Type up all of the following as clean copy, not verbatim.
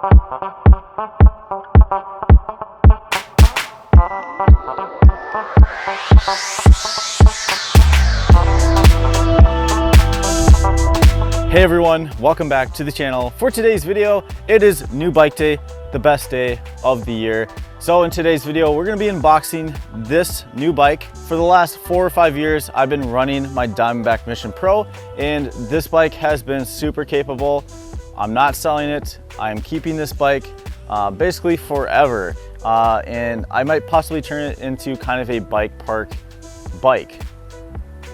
Hey everyone, welcome back to the channel. For today's video, it is new bike day, the best day of the year. So in today's video, we're gonna be unboxing this new bike. For the last 4 or 5 years, I've been running my Diamondback Mission Pro, and this bike has been super capable. I'm not selling it. I am keeping this bike basically forever. And I might possibly turn it into kind of a bike park bike.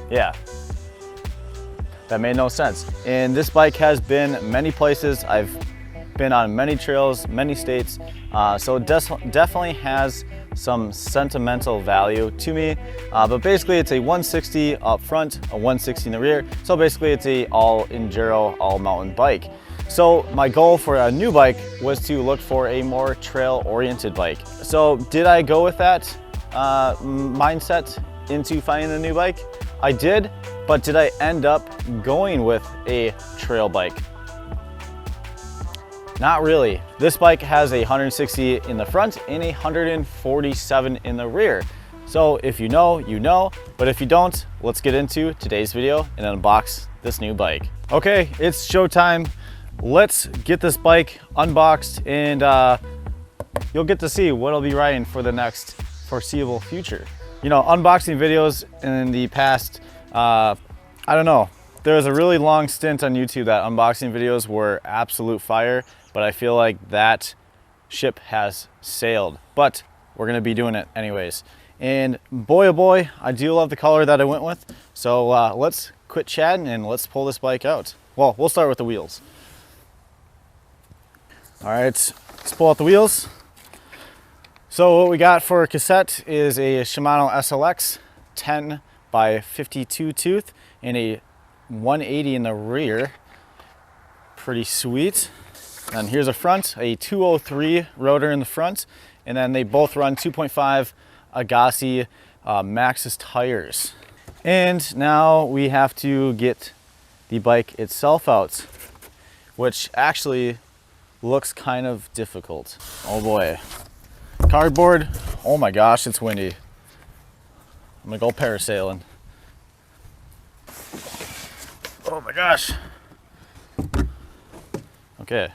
Yeah. That made no sense. And this bike has been many places. I've been on many trails, many states. So it definitely has some sentimental value to me. But basically it's a 160 up front, a 160 in the rear. So basically it's a all enduro, all mountain bike. So my goal for a new bike was to look for a more trail oriented bike. So did I go with that mindset into finding a new bike? I did. But did I end up going with a trail bike? Not really. This bike has a 160 in the front and a 147 in the rear. So if you know, you know, but if you don't, let's get into today's video and unbox this new bike. Okay, it's showtime. Let's get this bike unboxed and you'll get to see what I'll be riding for the next foreseeable future. You know, unboxing videos in the past, I don't know. There was a really long stint on YouTube that unboxing videos were absolute fire, but I feel like that ship has sailed. But we're gonna be doing it anyways. And boy, oh boy, I do love the color that I went with. So let's quit chatting and let's pull this bike out. Well, we'll start with the wheels. All right, let's pull out the wheels. So what we got for a cassette is a Shimano SLX 10 by 52 tooth and a 180 in the rear. Pretty sweet. And here's a front, a 203 rotor in the front, and then they both run 2.5 Agassi Maxxis tires. And now we have to get the bike itself out, which actually looks kind of difficult. Oh boy. Cardboard. Oh my gosh, it's windy. I'm gonna go parasailing. Oh my gosh. Okay,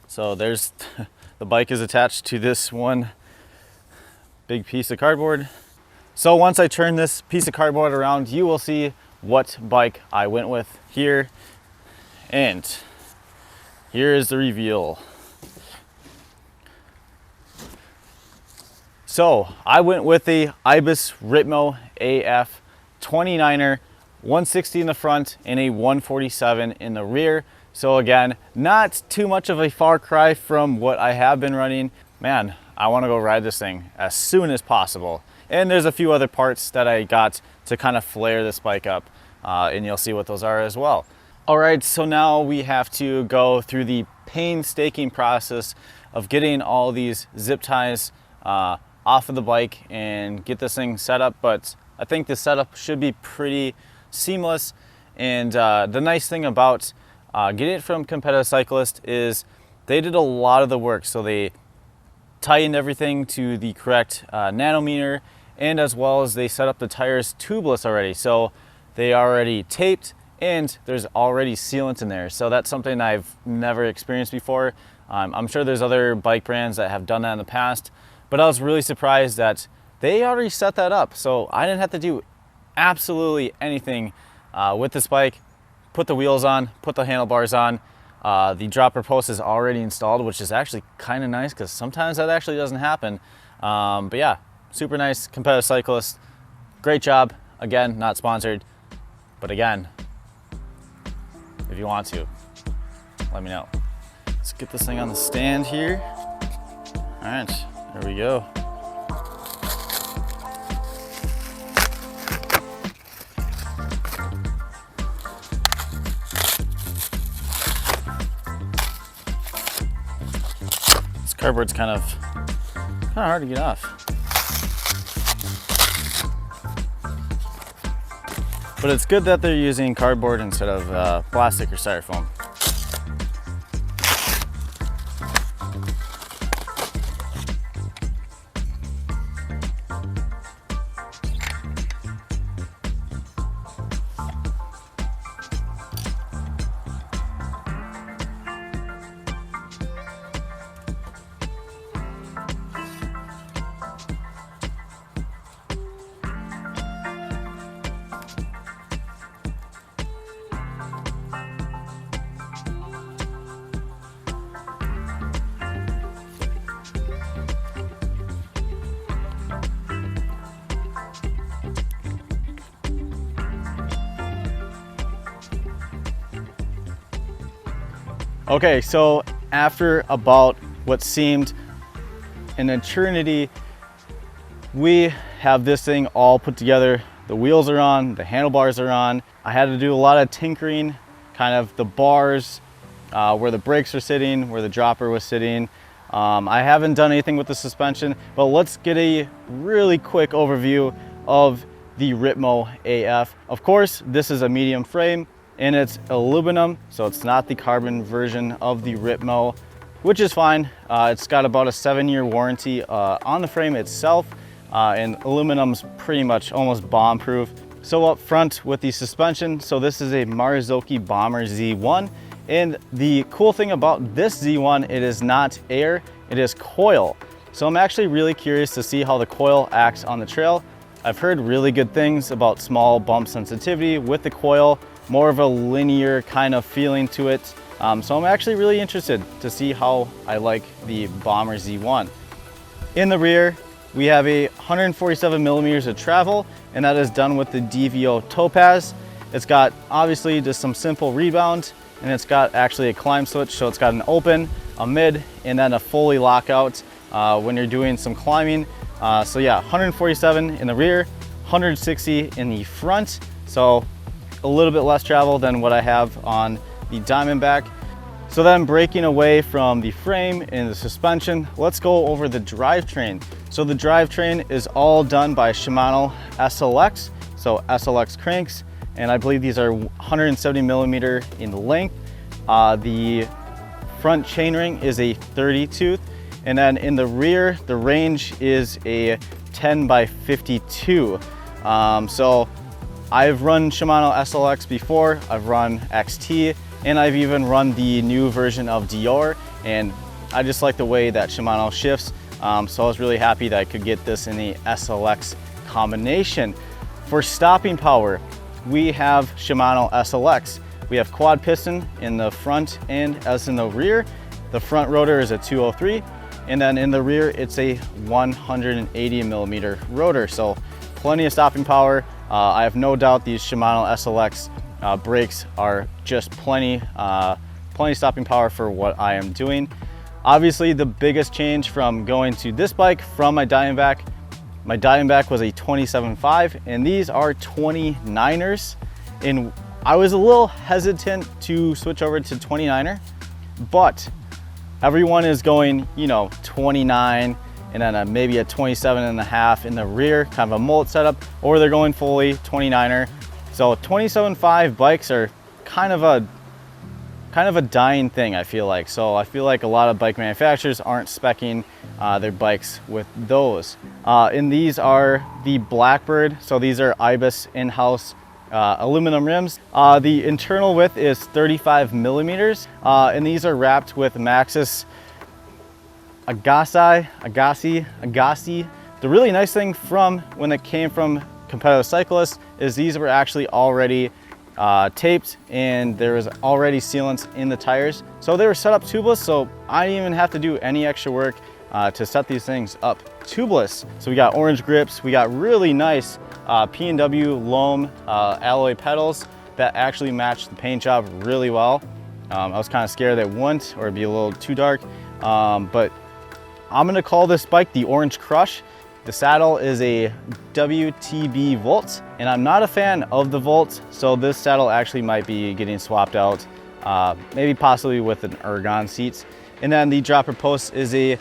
so there's the bike is attached to this one big piece of cardboard. So once I turn this piece of cardboard around, you will see what bike I went with here. And here is the reveal. So I went with the Ibis Ritmo AF 29er, 160 in the front and a 147 in the rear. So again, not too much of a far cry from what I have been running. Man, I want to go ride this thing as soon as possible. And there's a few other parts that I got to kind of flare this bike up, and you'll see what those are as well. All right, so now we have to go through the painstaking process of getting all these zip ties off of the bike and get this thing set up. But I think the setup should be pretty seamless. And the nice thing about getting it from Competitive Cyclist is they did a lot of the work. So they tightened everything to the correct nanometer, and as well as they set up the tires tubeless already. So they are already taped and there's already sealant in there. So that's something I've never experienced before. I'm sure there's other bike brands that have done that in the past, but I was really surprised that they already set that up. So I didn't have to do absolutely anything with this bike. Put the wheels on, put the handlebars on. The dropper post is already installed, which is actually kind of nice because sometimes that actually doesn't happen. But yeah, super nice. Competitive Cyclist, great job. Again, not sponsored, but again, if you want to, let me know. Let's get this thing on the stand here. All right, there we go. This cardboard's kind of hard to get off. But it's good that they're using cardboard instead of plastic or styrofoam. Okay, so after about what seemed an eternity, we have this thing all put together. The wheels are on, the handlebars are on. I had to do a lot of tinkering, kind of the bars, where the brakes are sitting, where the dropper was sitting. I haven't done anything with the suspension, but let's get a really quick overview of the Ripmo AF. Of course, this is a medium frame and it's aluminum, so it's not the carbon version of the Ripmo, which is fine. It's got about a 7-year warranty on the frame itself, and aluminum's pretty much almost bomb-proof. So up front with the suspension, so this is a Marzocchi Bomber Z1, and the cool thing about this Z1, it is not air, it is coil. So I'm actually really curious to see how the coil acts on the trail. I've heard really good things about small bump sensitivity with the coil, more of a linear kind of feeling to it. So I'm actually really interested to see how I like the Bomber Z1. In the rear, we have a 147 millimeters of travel, and that is done with the DVO Topaz. It's got obviously just some simple rebound, and it's got actually a climb switch. So it's got an open, a mid, and then a fully lockout when you're doing some climbing. So yeah, 147 in the rear, 160 in the front. So a little bit less travel than what I have on the Diamondback. So then breaking away from the frame and the suspension, let's go over the drivetrain. So the drivetrain is all done by Shimano SLX, so SLX cranks, and I believe these are 170 millimeter in length. The front chainring is a 30 tooth, and then in the rear, the range is a 10 by 52. So I've run Shimano SLX before, I've run XT, and I've even run the new version of Dior, and I just like the way that Shimano shifts. So I was really happy that I could get this in the SLX combination. For stopping power, we have Shimano SLX. We have quad piston in the front and as in the rear. The front rotor is a 203, and then in the rear, it's a 180 millimeter rotor. So plenty of stopping power. I have no doubt these Shimano SLX brakes are just plenty stopping power for what I am doing. Obviously, the biggest change from going to this bike from my Diamondback was a 27.5, and these are 29ers. And I was a little hesitant to switch over to 29er, but everyone is going, you know, 29 and then maybe a 27.5 in the rear, kind of a mullet setup, or they're going fully 29er. So 27.5 bikes are kind of a dying thing, I feel like. So I feel like a lot of bike manufacturers aren't speccing their bikes with those. And these are the Blackbird. So these are Ibis in-house aluminum rims. The internal width is 35 millimeters, and these are wrapped with Maxxis Agassi. The really nice thing from when it came from Competitive Cyclist is these were actually already taped, and there was already sealants in the tires. So they were set up tubeless, so I didn't even have to do any extra work to set these things up tubeless. So we got orange grips, we got really nice P&W Loam alloy pedals that actually match the paint job really well. I was kind of scared that it wouldn't, or it'd be a little too dark, but I'm gonna call this bike the Orange Crush. The saddle is a WTB Volt, and I'm not a fan of the Volt, so this saddle actually might be getting swapped out, maybe possibly with an ergon seats. And then the dropper post is a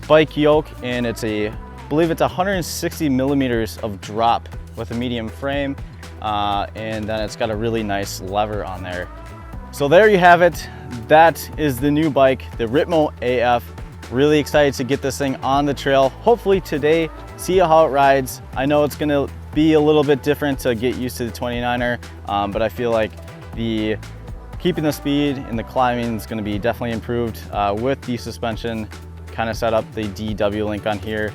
bike yoke, and I believe it's 160 millimeters of drop with a medium frame, and then it's got a really nice lever on there. So there you have it. That is the new bike, the Ripmo AF. Really excited to get this thing on the trail, hopefully today, see how it rides. I know it's gonna be a little bit different to get used to the 29er, but I feel like keeping the speed and the climbing is gonna be definitely improved with the suspension. Kind of set up the DW link on here.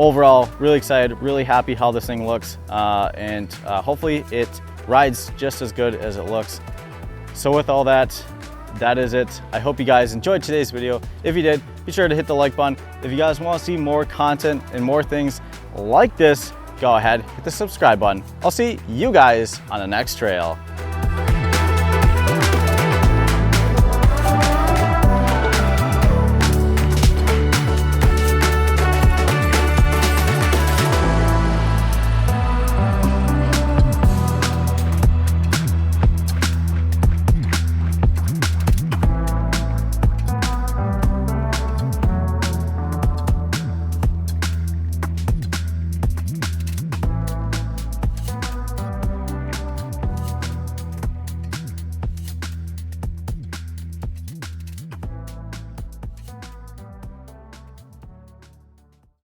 Overall, really excited, really happy how this thing looks, and hopefully it rides just as good as it looks. So with all that, that is it. I hope you guys enjoyed today's video. If you did, be sure to hit the like button. If you guys want to see more content and more things like this, go ahead, hit the subscribe button. I'll see you guys on the next trail.